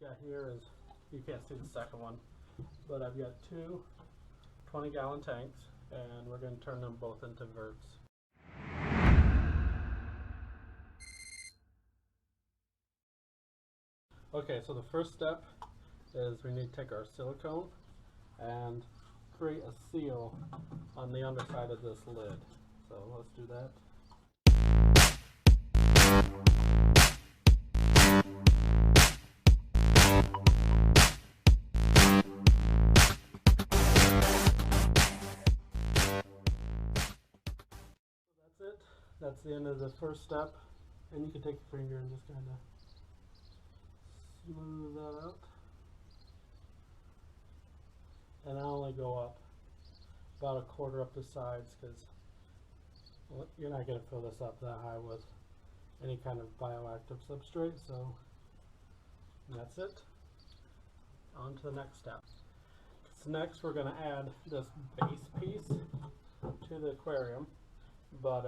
got here is, you can't see the second one, but I've got two 20-gallon tanks, and we're going to turn them both into verts. Okay, so the first step is we need to take our silicone and create a seal on the underside of this lid. So let's do that. That's the end of the first step, and you can take your finger and just kind of smooth that out. And I only go up about a quarter up the sides because you're not going to fill this up that high with any kind of bioactive substrate. So that's it. On to the next step. So next we're going to add this base piece to the aquarium, but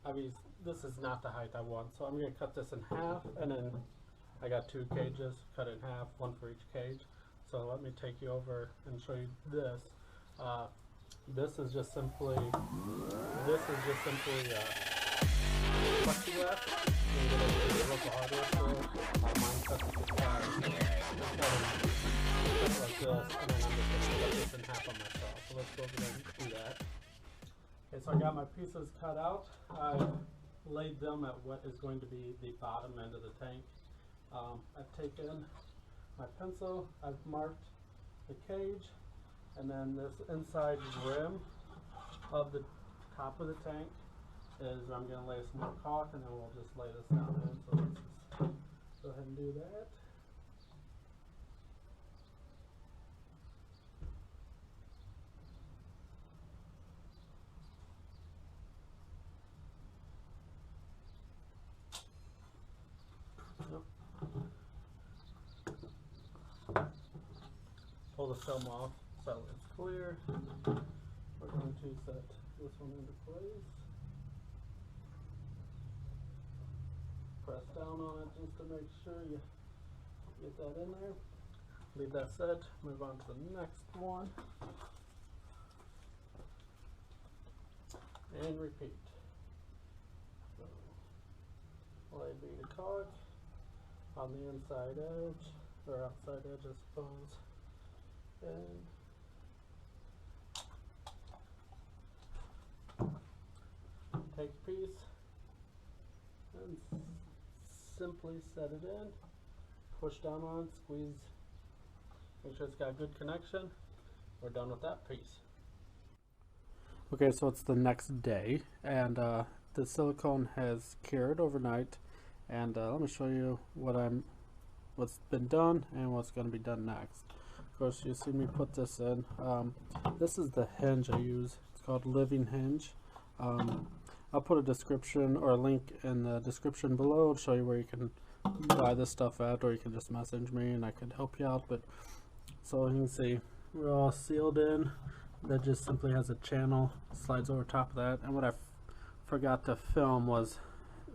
obviously this is not the height I want, so I'm going to cut this in half, and then I got two cages, cut it in half, one for each cage. So let me take you over and show you this. This is just simply plexiglass. Mine cuts it like this, and then I'm just going to cut this in half on myself. So let's go over there and do that. Okay, so I got my pieces cut out. I laid them at what is going to be the bottom end of the tank. I've taken my pencil, I've marked the cage, and then this inside rim of the top of the tank is where I'm going to lay some more caulk, and then we'll just lay this down in. So let's just go ahead and do that. Pull the film off so it's clear. We're going to set this one into place. Press down on it just to make sure you get that in there. Leave that set. Move on to the next one. And repeat. So, lay bead of caulk on the inside edge, or outside edge I suppose. And take a piece and simply set it in, push down on it, squeeze, make sure it's got a good connection. We're done with that piece. Okay, so it's the next day, and the silicone has cured overnight, and let me show you what's been done and what's going to be done next. Of course, you see me put this in. This is the hinge I use. It's called Living Hinge. I'll put a description or a link in the description below to show you where you can buy this stuff at, or you can just message me and I could help you out. But so you can see we're all sealed in. That just simply has a channel, slides over top of that. And what I forgot to film was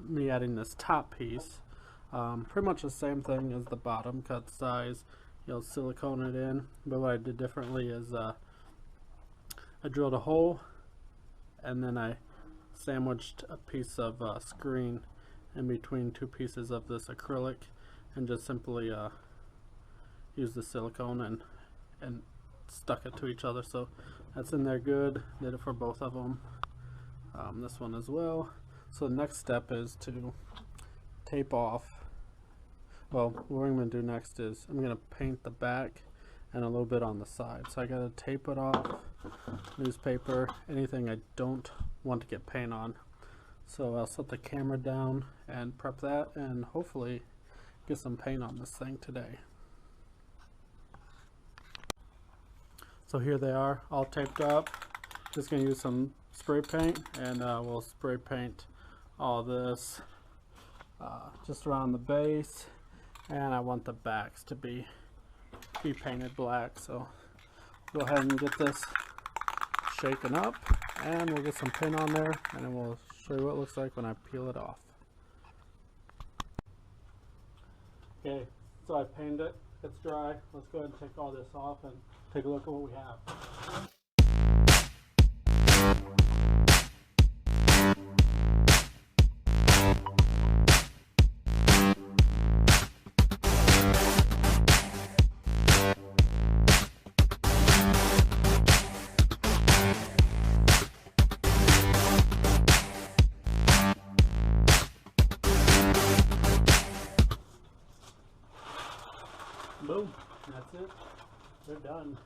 me adding this top piece. Pretty much the same thing as the bottom, cut size, you'll silicone it in, but what I did differently is I drilled a hole, and then I sandwiched a piece of screen in between two pieces of this acrylic, and just simply used the silicone and stuck it to each other. So that's in there good. Did it for both of them. This one as well. So the next step is to tape off. Well, what I'm going to do next is I'm going to paint the back and a little bit on the side. So I got to tape it off, newspaper, anything I don't want to get paint on. So I'll set the camera down and prep that, and hopefully get some paint on this thing today. So here they are, all taped up. Just going to use some spray paint, and we'll spray paint all this just around the base. And I want the backs to be painted black, so go ahead and get this shaken up, and we'll get some paint on there, and then we'll show you what it looks like when I peel it off. Okay, So I've painted it, it's dry. Let's go ahead and take all this off and take a look at what we have. Boom, that's it. They're done.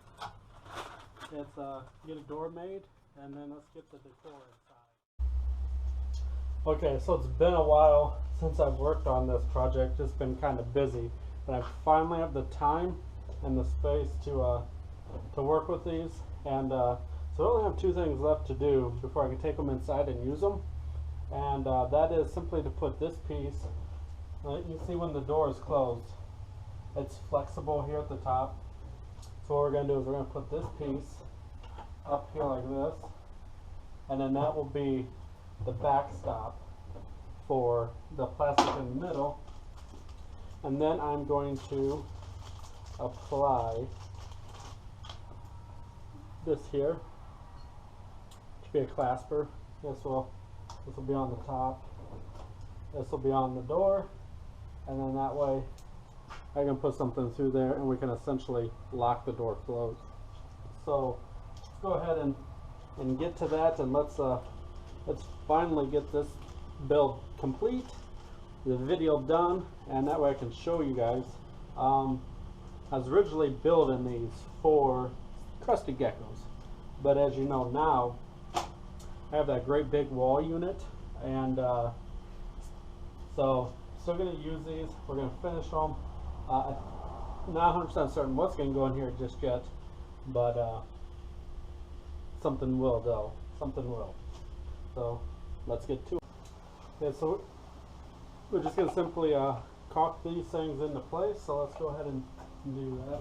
Let's get a door made, and then let's get the decor inside. Okay, so it's been a while since I've worked on this project. It's been kind of busy, but I finally have the time and the space to work with these. And so I only have two things left to do before I can take them inside and use them. And that is simply to put this piece. You see when the door is closed, it's flexible here at the top. So what we're going to do is we're going to put this piece up here like this, and then that will be the backstop for the plastic in the middle. And then I'm going to apply this here to be a clasper. This will be on the top. This will be on the door, and then that way I can put something through there and we can essentially lock the door closed. So let's go ahead and get to that, and let's finally get this build complete, the video done, and that way I can show you guys. I was originally building these for crusty geckos, but as you know now, I have that great big wall unit, and so still going to use these. We're going to finish them. Not 100% certain what's going to go in here just yet, but something will though. Something will. So let's get to it. Okay, so we're just going to simply caulk these things into place. So let's go ahead and do that.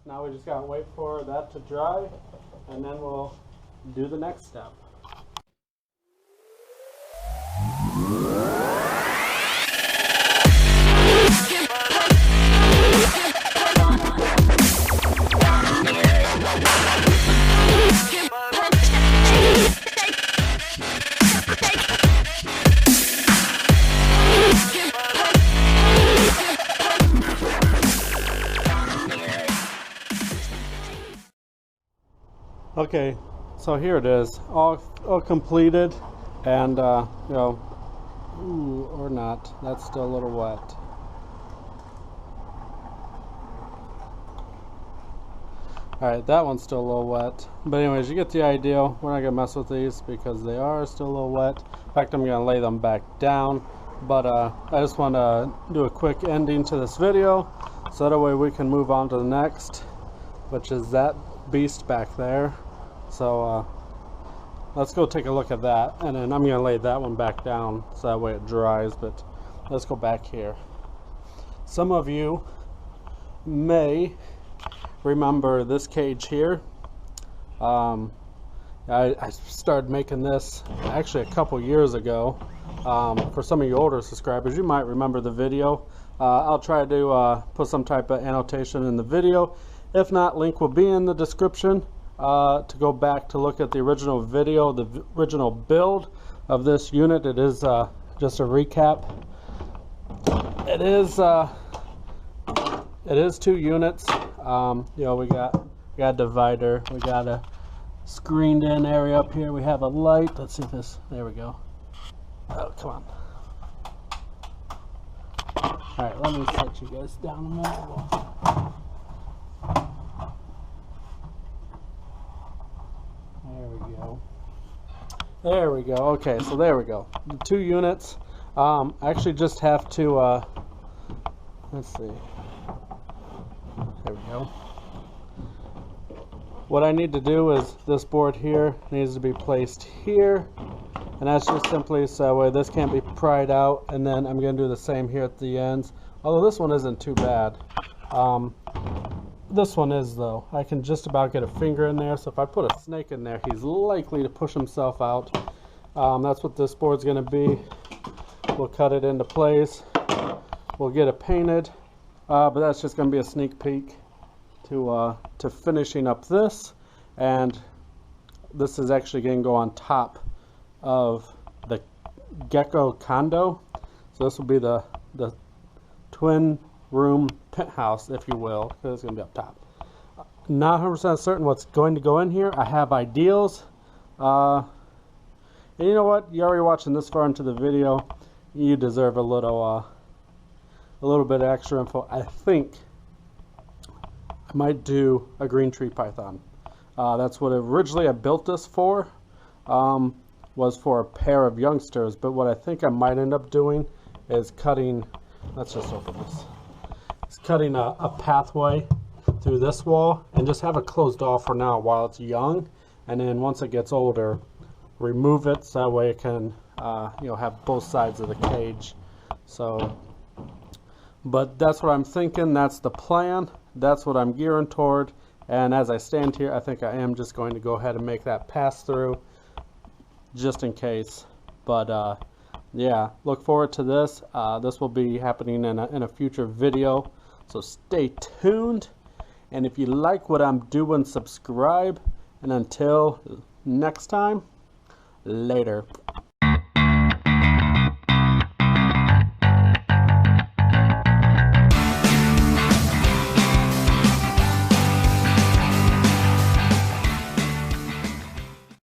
Now we just gotta wait for that to dry, and then we'll do the next step. Okay, so here it is, all completed, and you know, ooh, or not, that's still a little wet. Alright, that one's still a little wet, but anyways, you get the idea. We're not gonna mess with these because they are still a little wet. In fact, I'm gonna lay them back down, but I just want to do a quick ending to this video, so that way we can move on to the next, which is that beast back there. So let's go take a look at that, and then I'm going to lay that one back down so that way it dries. But let's go back here. Some of you may remember this cage here. I started making this actually a couple years ago. For some of you older subscribers, you might remember the video. I'll try to put some type of annotation in the video. If not, link will be in the description to go back to look at the original video, the original build of this unit. It is just a recap. It is 2 units. You know, we got a divider, we got a screened in area up here, we have a light. Let's see if this, there we go. Oh, come on. Alright, let me set you guys down a minute. There we go. There we go. Okay, so there we go. The 2 units. I actually just have to, let's see. There we go. What I need to do is this board here needs to be placed here. And that's just simply so way this can't be pried out. And then I'm going to do the same here at the ends. Although this one isn't too bad. This one is though. I can just about get a finger in there. So if I put a snake in there, he's likely to push himself out. That's what this board's going to be. We'll cut it into place. We'll get it painted. But that's just going to be a sneak peek to finishing up this. And this is actually going to go on top of the gecko condo. So this will be the twin room penthouse, if you will, because it's going to be up top. Not 100% certain what's going to go in here. I have ideals. And you know what? You're already watching this far into the video. You deserve a little bit of extra info. I think I might do a green tree python. That's what originally I built this for. Was for a pair of youngsters, but what I think I might end up doing is cutting, let's just open this. It's cutting a pathway through this wall and just have it closed off for now while it's young, and then once it gets older, remove it so that way it can have both sides of the cage. So, but that's what I'm thinking. That's the plan. That's what I'm gearing toward. And as I stand here, I think I am just going to go ahead and make that pass through, just in case. But yeah, look forward to this. This will be happening in a future video, so stay tuned. And if you like what I'm doing, subscribe. And until next time, later.